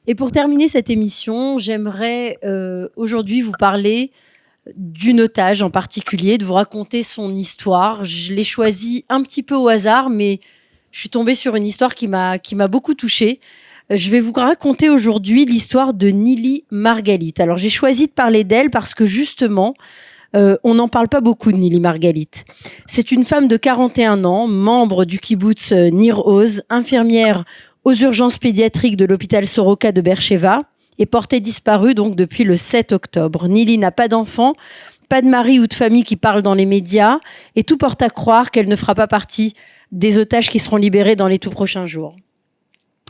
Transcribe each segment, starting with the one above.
Et pour terminer cette émission, j'aimerais aujourd'hui vous parler d'une otage en particulier, de vous raconter son histoire. Je l'ai choisie un petit peu au hasard, mais je suis tombée sur une histoire qui m'a beaucoup touchée. Je vais vous raconter aujourd'hui l'histoire de Nili Margalit. Alors j'ai choisi de parler d'elle parce que justement, on n'en parle pas beaucoup de Nili Margalit. C'est une femme de 41 ans, membre du kibboutz Nir Oz, infirmière aux urgences pédiatriques de l'hôpital Soroka de Beersheva et portée disparue donc depuis le 7 octobre. Nili n'a pas d'enfant, pas de mari ou de famille qui parle dans les médias et tout porte à croire qu'elle ne fera pas partie des otages qui seront libérés dans les tout prochains jours.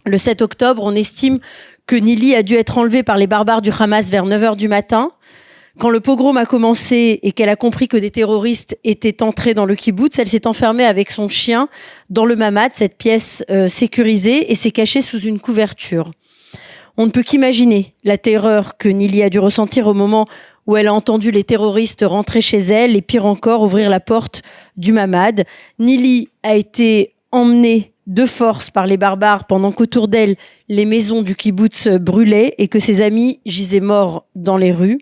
Le 7 octobre, on estime que Nili a dû être enlevée par les barbares du Hamas vers 9h du matin. Quand le pogrom a commencé et qu'elle a compris que des terroristes étaient entrés dans le kibboutz, elle s'est enfermée avec son chien dans le mamad, cette pièce sécurisée, et s'est cachée sous une couverture. On ne peut qu'imaginer la terreur que Nili a dû ressentir au moment où elle a entendu les terroristes rentrer chez elle et pire encore, ouvrir la porte du mamad. Nili a été emmenée de force par les barbares pendant qu'autour d'elle, les maisons du kibboutz brûlaient et que ses amis gisaient morts dans les rues.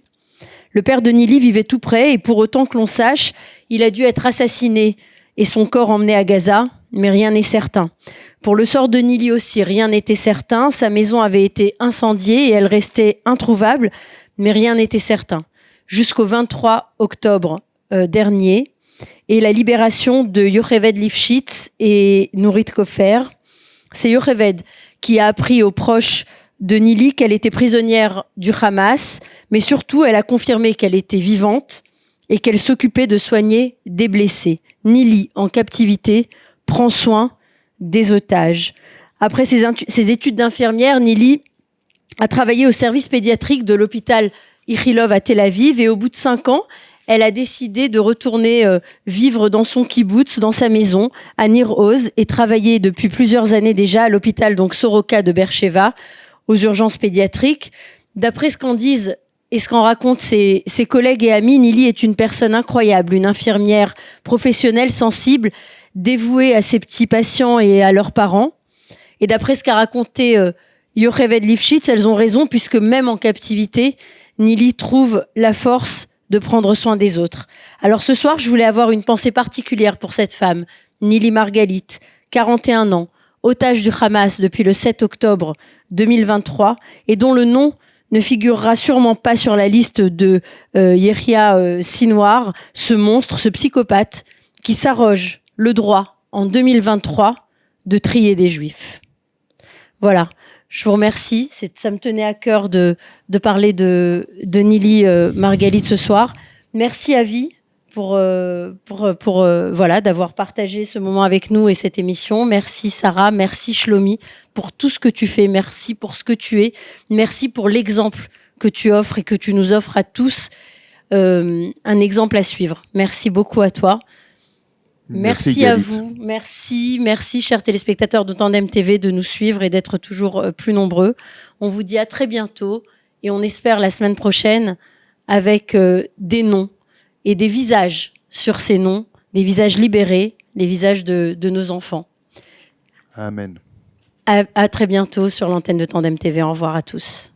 Le père de Nili vivait tout près et pour autant que l'on sache, il a dû être assassiné et son corps emmené à Gaza, mais rien n'est certain. Pour le sort de Nili aussi, rien n'était certain. Sa maison avait été incendiée et elle restait introuvable, mais rien n'était certain. Jusqu'au 23 octobre dernier et la libération de Yocheved Lifshitz et Nourit Kofer. C'est Yocheved qui a appris aux proches de Nili qu'elle était prisonnière du Hamas, mais surtout elle a confirmé qu'elle était vivante et qu'elle s'occupait de soigner des blessés. Nili, en captivité, prend soin des otages. Après ses études d'infirmière, Nili a travaillé au service pédiatrique de l'hôpital Ichilov à Tel Aviv et au bout de 5 ans, elle a décidé de retourner vivre dans son kibboutz, dans sa maison, à Nir Oz, et travailler depuis plusieurs années déjà à l'hôpital donc Soroka de Beersheva, aux urgences pédiatriques. D'après ce qu'en disent et ce qu'en racontent ses collègues et amis, Nili est une personne incroyable, une infirmière professionnelle, sensible, dévouée à ses petits patients et à leurs parents. Et d'après ce qu'a raconté Yocheved Lifshitz, elles ont raison, puisque même en captivité, Nili trouve la force de prendre soin des autres. Alors ce soir, je voulais avoir une pensée particulière pour cette femme, Nili Margalit, 41 ans, otage du Hamas depuis le 7 octobre 2023, et dont le nom ne figurera sûrement pas sur la liste de Yehia Sinwar, ce monstre, ce psychopathe, qui s'arroge le droit, en 2023, de trier des juifs. Voilà, je vous remercie. Ça me tenait à cœur de parler de Nili Margalit ce soir. Merci Avi pour d'avoir partagé ce moment avec nous et cette émission. Merci Sarah, merci Shlomi pour tout ce que tu fais. Merci pour ce que tu es. Merci pour l'exemple que tu offres et que tu nous offres à tous. Un exemple à suivre. Merci beaucoup à toi. Merci à vous. Merci chers téléspectateurs de Tandem TV de nous suivre et d'être toujours plus nombreux. On vous dit à très bientôt et on espère la semaine prochaine avec des noms et des visages sur ces noms, des visages libérés, les visages de nos enfants. Amen. À très bientôt sur l'antenne de Tandem TV. Au revoir à tous.